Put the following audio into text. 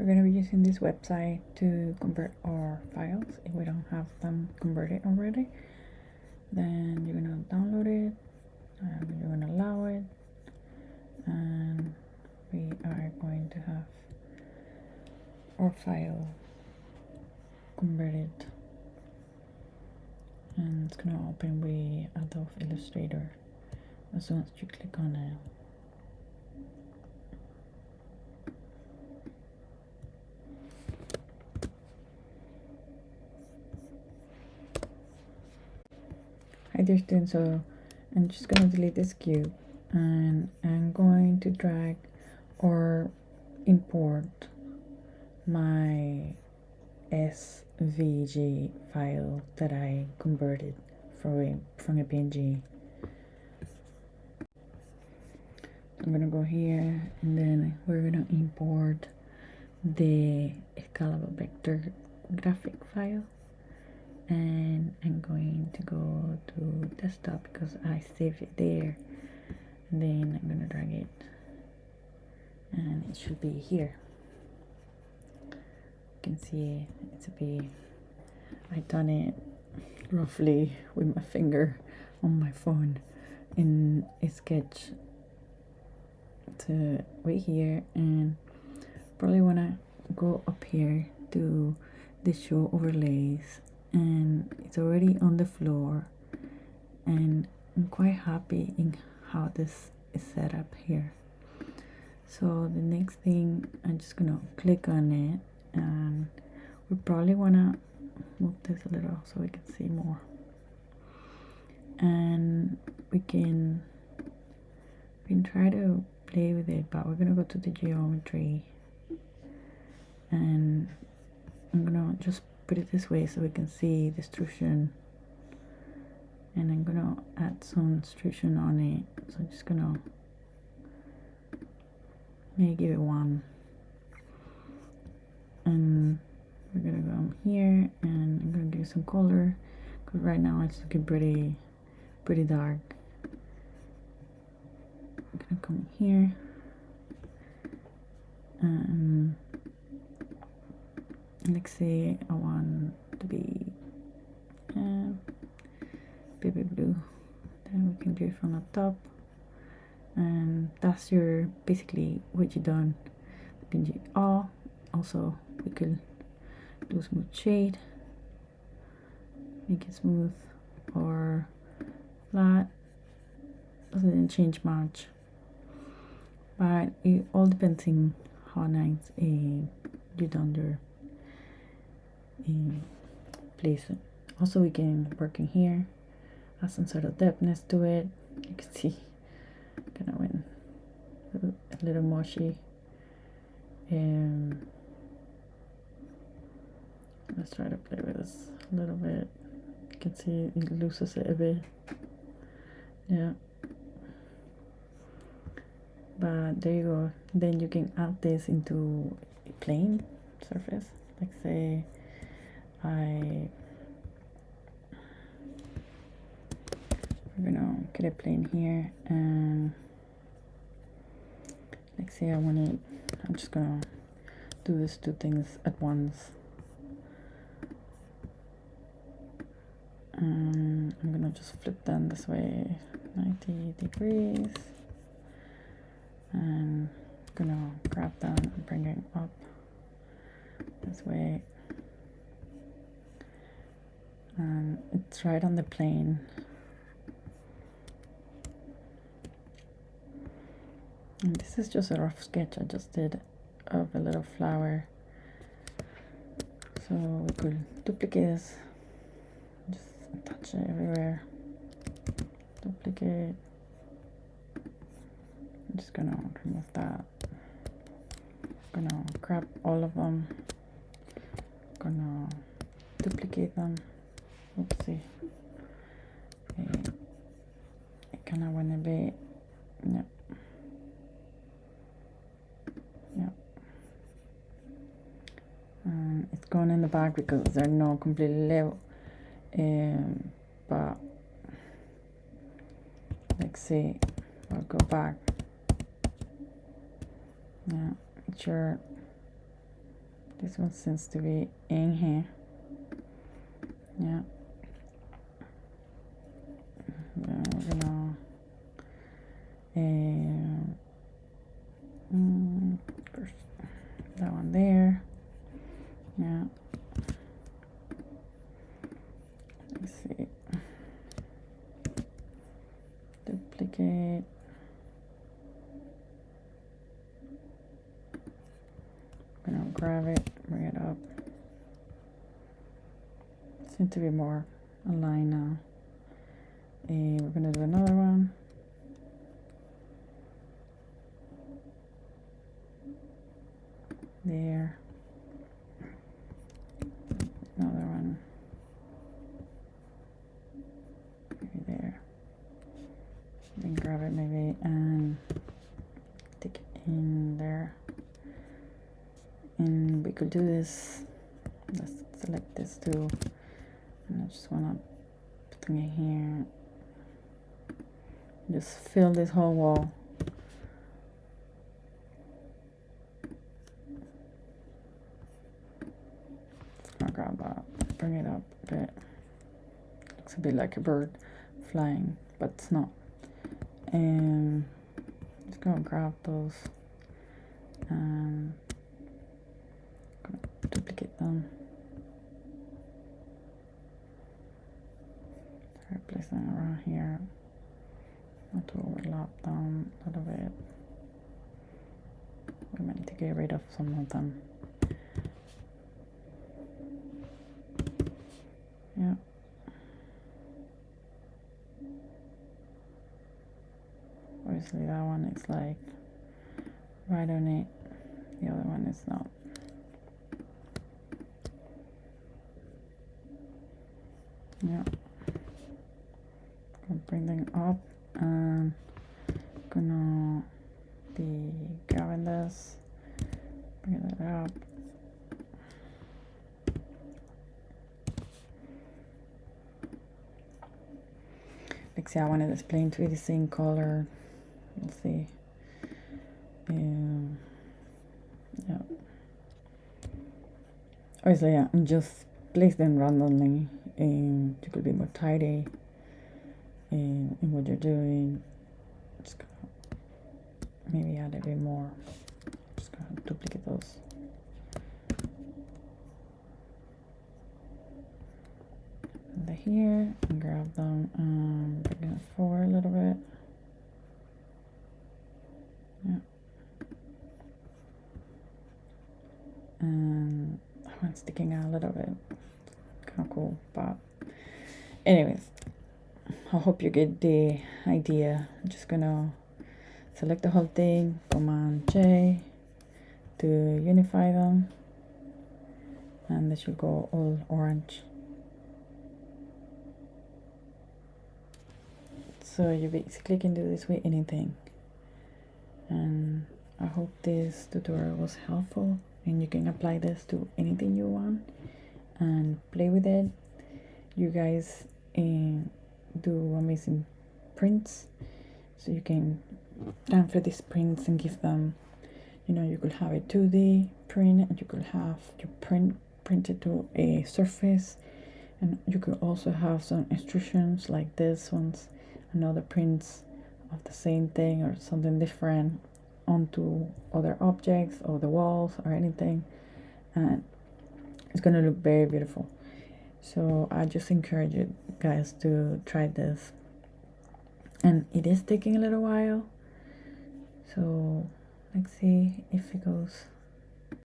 we're going to be using this website to convert our files if we don't have them converted already. Then you're going to download it and you're going to allow it, and we are going to have our file converted, and it's going to open with Adobe Illustrator as soon as you click on it. Hi there students, so I'm just going to delete this cube and I'm going to drag or import my SVG file that I converted from a PNG. I'm gonna go here and then we're gonna import the scalable vector graphic file, and I'm going to go to desktop because I saved it there, and then I'm gonna drag it and it should be here. You can see it's a bit, I done it roughly with my finger on my phone in a sketch to right here, and probably wanna go up here to the show overlays, and it's already on the floor, and I'm quite happy in how this is set up here. So the next thing, I'm just gonna click on it, and we probably wanna move this a little so we can see more, and we can try to play with it, but we're gonna go to the geometry, and I'm gonna just put it this way so we can see the extrusion, and I'm gonna add some extrusion on it. So I'm just gonna maybe give it 1, and we're gonna go here and I'm gonna give it some color because right now it's looking pretty dark. I'm gonna come here and let's say I want to be baby blue, then we can do it from the top, and that's your basically what you done. PNG. Also we could do smooth shade, make it smooth or flat, doesn't change much, but it all depends on how nice you done your place. Also we can work in here, add some sort of depthness to it. You can see kind of went a little mushy. Let's try to play with this a little bit. You can see it loses it a bit. Yeah, but there you go. Then you can add this into a plane surface, like say we're gonna get a plane here, and like say I'm just gonna do these 2 things at once, and I'm gonna just flip them this way 90 degrees, and I'm gonna grab them and bring it up this way, and it's right on the plane. And this is just a rough sketch I just did of a little flower, so we could duplicate this, just attach it everywhere, duplicate. I'm just gonna remove that, gonna grab all of them, gonna duplicate them. Oopsie, it kind of went a bit, yep. It's going in the back because they're not completely level, but let's see, I'll go back. Yeah, make sure This one seems to be in here. Yeah. Then we're gonna first that one there. Yeah. Let's see. Duplicate. I'm gonna grab it, bring it up. Seems to be more aligned now. And we're gonna do another one. There. Another one. Maybe there. Then grab it maybe and stick it in there. And we could do this. Let's select this too. And I just wanna put it here. Just fill this whole wall. I'll grab that, bring it up a bit. Looks a bit like a bird flying, but it's not. And just go and grab those and duplicate them. Place them around here. Not to overlap them a little bit. We might need to get rid of some of them. Yeah. Obviously that one is like right on it. The other one is not. Yeah. Gonna bring them up and gonna be grabbing this, bring it up. Like see, I wanted this plain to be the same color. Let's see. Yeah. Obviously, yeah, and just place them randomly, and you could be more tidy in what you're doing. Just gonna maybe add a bit more. Just gonna duplicate those. And they're here, and grab them and bring them forward a little bit. Yeah. And that one's sticking out a little bit. Kind of cool, but anyways, I hope you get the idea. I'm just gonna select the whole thing, Command J to unify them, and they should go all orange. So you basically can do this with anything, and I hope this tutorial was helpful and you can apply this to anything you want and play with it. You guys do amazing prints, so you can transfer these prints and give them, you know, you could have a 2D print and you could have your print printed to a surface, and you could also have some instructions like this ones and other prints of the same thing or something different onto other objects or the walls or anything, and it's gonna look very beautiful. So I just encourage you guys to try this, and it is taking a little while, so let's see if it goes